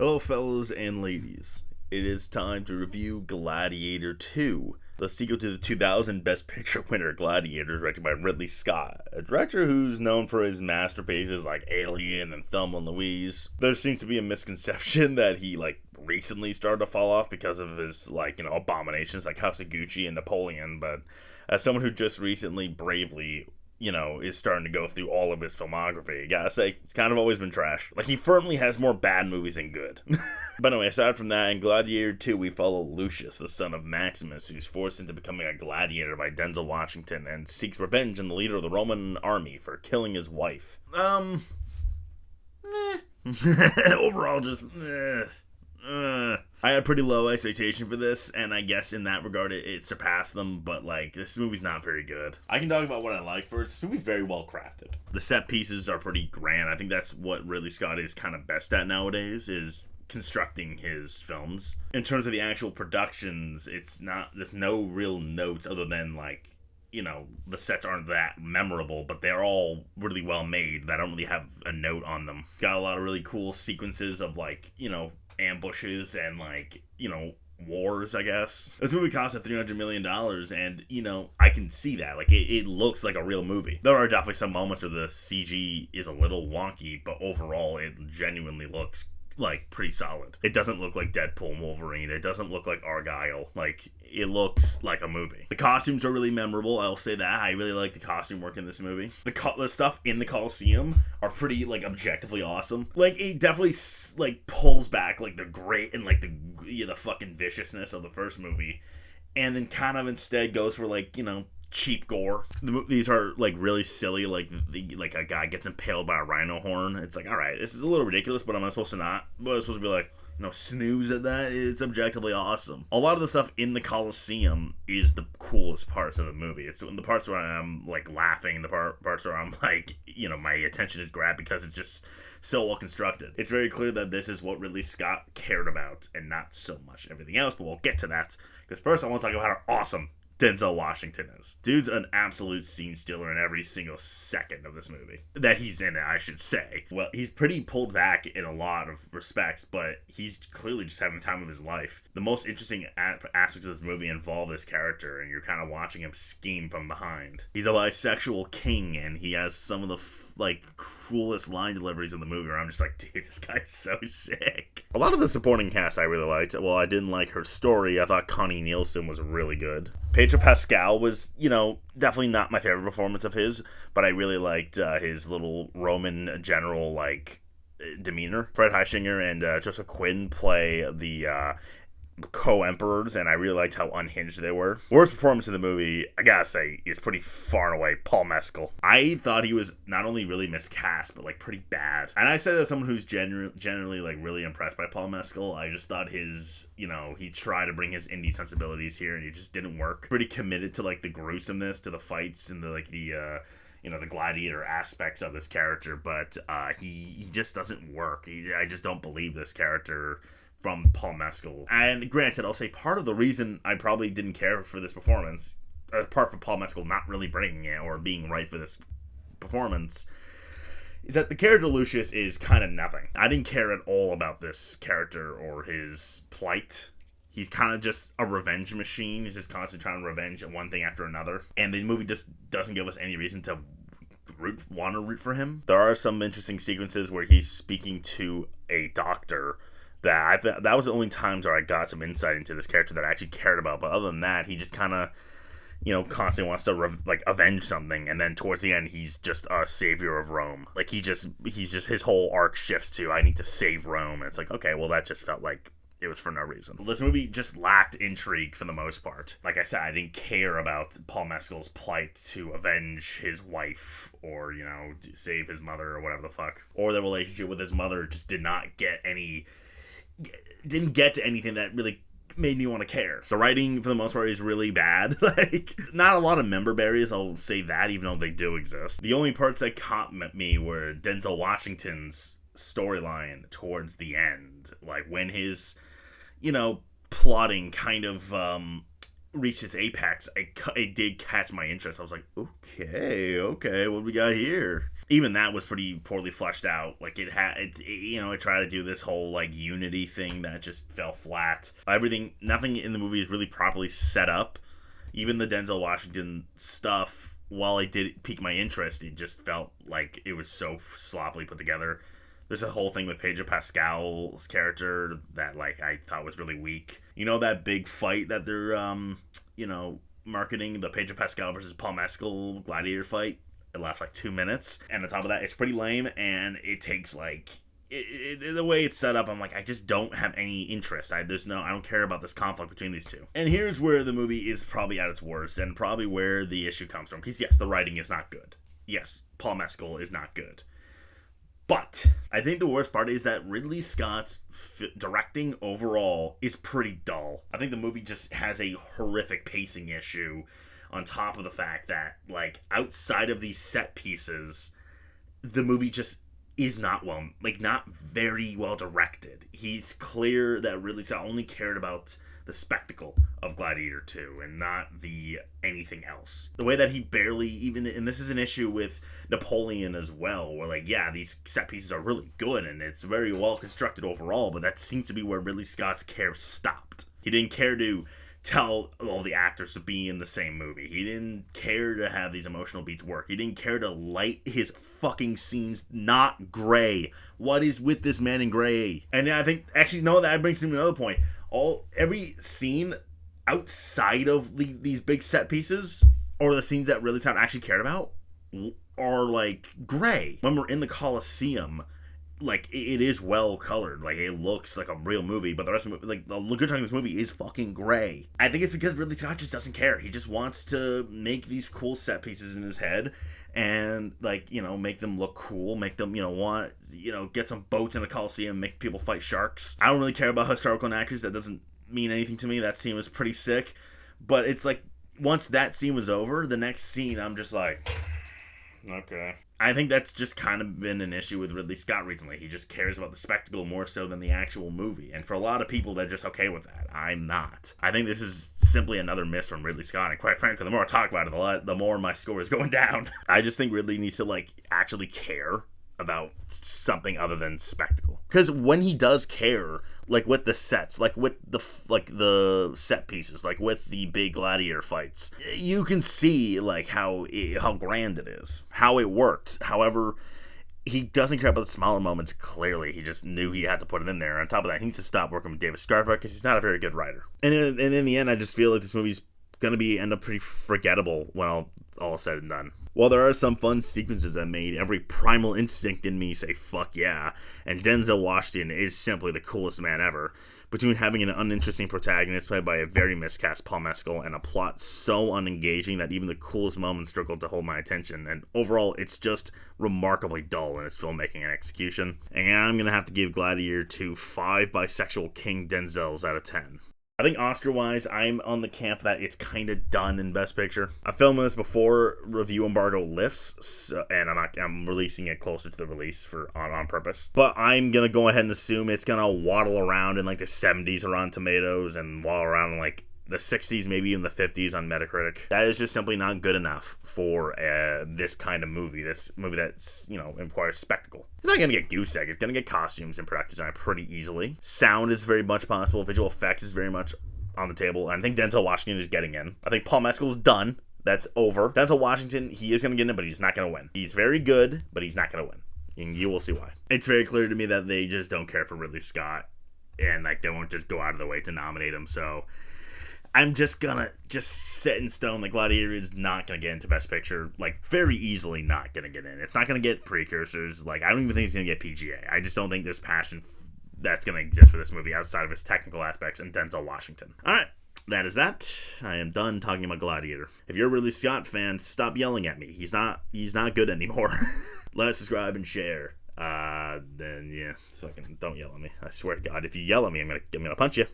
Hello, fellas and ladies. It is time to review Gladiator 2, the sequel to the 2000 Best Picture winner Gladiator, directed by Ridley Scott, a director who's known for his masterpieces like Alien and Thelma and Louise. There seems to be a misconception that he, recently started to fall off because of his, abominations like House of Gucci and Napoleon, but as someone who just recently bravely is starting to go through all of his filmography, I gotta say, it's kind of always been trash. He firmly has more bad movies than good. But anyway, aside from that, in Gladiator 2, we follow Lucius, the son of Maximus, who's forced into becoming a gladiator by Denzel Washington, and seeks revenge on the leader of the Roman army for killing his wife. Overall, just, I had pretty low expectation for this, and I guess in that regard it surpassed them, but this movie's not very good. I can talk about what I like for it. This movie's very well crafted. The set pieces are pretty grand. I think that's what Ridley Scott is kind of best at nowadays, is constructing his films. In terms of the actual productions, there's no real notes other than the sets aren't that memorable, but they're all really well made that don't really have a note on them. Got a lot of really cool sequences of ambushes and wars, I guess. This movie cost $300 million, and I can see that. It looks like a real movie. There are definitely some moments where the CG is a little wonky, but overall it genuinely looks pretty solid. It doesn't look like Deadpool and Wolverine. It doesn't look like Argyle. It looks like a movie. The costumes are really memorable, I'll say that. I really like the costume work in this movie. The stuff in the Coliseum are pretty objectively awesome. It definitely pulls back the grit and the fucking viciousness of the first movie, and then kind of instead goes for cheap gore. These are really silly, a guy gets impaled by a rhino horn. It's alright, this is a little ridiculous, but am I supposed to not? But I'm supposed to be snooze at that? It's objectively awesome. A lot of the stuff in the Coliseum is the coolest parts of the movie. It's the parts where I'm laughing, the parts where I'm my attention is grabbed because it's just so well constructed. It's very clear that this is what Ridley Scott cared about and not so much everything else, but we'll get to that, because first I want to talk about how awesome Denzel Washington is. Dude's an absolute scene stealer in every single second of this movie. That he's in it, I should say. Well, he's pretty pulled back in a lot of respects, but he's clearly just having the time of his life. The most interesting aspects of this movie involve this character, and you're kind of watching him scheme from behind. He's a bisexual king, and he has some of the coolest line deliveries in the movie where I'm just dude, this guy's so sick. A lot of the supporting cast I really liked. Well, I didn't like her story. I thought Connie Nielsen was really good. Pedro Pascal was, definitely not my favorite performance of his, but I really liked his little Roman general, demeanor. Fred Heischinger and Joseph Quinn play the co-emperors, and I really liked how unhinged they were. Worst performance in the movie, I gotta say, is pretty far and away Paul Mescal. I thought he was not only really miscast, but pretty bad. And I say that as someone who's generally really impressed by Paul Mescal. I just thought his, he tried to bring his indie sensibilities here, and it just didn't work. Pretty committed to the gruesomeness, to the fights, and the gladiator aspects of this character, but he just doesn't work. I just don't believe this character from Paul Mescal. And granted, I'll say part of the reason I probably didn't care for this performance, apart from Paul Mescal not really bringing it or being right for this performance, is that the character Lucius is kind of nothing. I didn't care at all about this character or his plight. He's kind of just a revenge machine. He's just constantly trying to revenge one thing after another. And the movie just doesn't give us any reason to want to root for him. There are some interesting sequences where he's speaking to a doctor that was the only times where I got some insight into this character that I actually cared about. But other than that, he just kind of, constantly wants to avenge something, and then towards the end, he's just a savior of Rome. He's just his whole arc shifts to, I need to save Rome, and it's okay, well, that just felt like it was for no reason. This movie just lacked intrigue for the most part. Like I said, I didn't care about Paul Mescal's plight to avenge his wife or, to save his mother or whatever the fuck. Or the relationship with his mother just didn't get to anything that really made me want to care. The writing, for the most part, is really bad. Not a lot of member berries, I'll say that, even though they do exist. The only parts that caught me were Denzel Washington's storyline towards the end. When his, plotting kind of reached its apex, it did catch my interest. I was okay, what do we got here? even that was pretty poorly fleshed out. Like it tried to do this whole like unity thing that just fell flat. Nothing in the movie is really properly set up. Even the Denzel Washington stuff, while it did pique my interest, it just felt like it was so sloppily put together. There's a whole thing with Pedro Pascal's character that like I thought was really weak. You know that big fight that they're marketing, the Pedro Pascal versus Paul Mescal gladiator fight? It lasts like 2 minutes, and on top of that, it's pretty lame, and it takes like the way it's set up. I'm like, I just don't have any interest. I don't care about this conflict between these two. And here's where the movie is probably at its worst, and probably where the issue comes from. Because yes, the writing is not good. Yes, Paul Mescal is not good. But I think the worst part is that Ridley Scott's directing overall is pretty dull. I think the movie just has a horrific pacing issue, on top of the fact that, like, outside of these set pieces, the movie just is not very well directed. He's clear that Ridley Scott only cared about the spectacle of Gladiator 2 and not anything else. The way that he barely even, and this is an issue with Napoleon as well, where like, yeah, these set pieces are really good and it's very well constructed overall, but that seems to be where Ridley Scott's care stopped. He didn't care to tell all the actors to be in the same movie. He didn't care to have these emotional beats work. He didn't care to light his fucking scenes not gray. What is with this man in gray? And I think, actually, no, that brings me to another point. Every scene outside of these big set pieces, or the scenes that Ridley Scott actually cared about, are like gray. When we're in the Coliseum, like, it is well colored. Like, it looks like a real movie, but the rest of the movie, like, the good chunk of this movie is fucking gray. I think it's because Ridley Scott just doesn't care. He just wants to make these cool set pieces in his head and, like, make them look cool, make them, get some boats in a Coliseum, make people fight sharks. I don't really care about historical inaccuracies. That doesn't mean anything to me. That scene was pretty sick. But it's like, once that scene was over, the next scene, I'm just like, okay. I think that's just kind of been an issue with Ridley Scott recently. He just cares about the spectacle more so than the actual movie. And for a lot of people, they're just okay with that. I'm not. I think this is simply another miss from Ridley Scott. And quite frankly, the more I talk about it, the more my score is going down. I just think Ridley needs to, like, actually care about something other than spectacle. Because when he does care, like with the sets, like with the set pieces, like with the big gladiator fights, you can see like how grand it is, how it works. However, he doesn't care about the smaller moments. Clearly, he just knew he had to put it in there. On top of that, he needs to stop working with David Scarpa because he's not a very good writer. And in the end, I just feel like this movie's gonna end up pretty forgettable when all said and done. While there are some fun sequences that made every primal instinct in me say fuck yeah, and Denzel Washington is simply the coolest man ever, between having an uninteresting protagonist played by a very miscast Paul Mescal and a plot so unengaging that even the coolest moments struggled to hold my attention, and overall it's just remarkably dull in its filmmaking and execution. And I'm gonna have to give Gladiator 2 5 bisexual King Denzels out of 10. I think Oscar-wise, I'm on the camp that it's kind of done in Best Picture. I'm filming this before review embargo lifts, and I'm releasing it closer to the release on purpose. But I'm gonna go ahead and assume it's gonna waddle around in like the 70s around Tomatoes and waddle around in like the 60s, maybe even the 50s on Metacritic. That is just simply not good enough for this kind of movie. This movie that's, requires spectacle. It's not going to get goose egg. It's going to get costumes and production design pretty easily. Sound is very much possible. Visual effects is very much on the table. And I think Denzel Washington is getting in. I think Paul Mescal is done. That's over. Denzel Washington, he is going to get in, but he's not going to win. He's very good, but he's not going to win. And you will see why. It's very clear to me that they just don't care for Ridley Scott. And like they won't just go out of the way to nominate him. So I'm just gonna set in stone that Gladiator is not gonna get into Best Picture, like very easily not gonna get in. It's not gonna get precursors. Like I don't even think it's gonna get PGA. I just don't think there's passion that's gonna exist for this movie outside of its technical aspects and Denzel Washington. All right, that is that. I am done talking about Gladiator. If you're a Ridley Scott fan, stop yelling at me. He's not good anymore. Like, subscribe, and share. Then yeah, fucking don't yell at me. I swear to God, if you yell at me, I'm gonna punch you.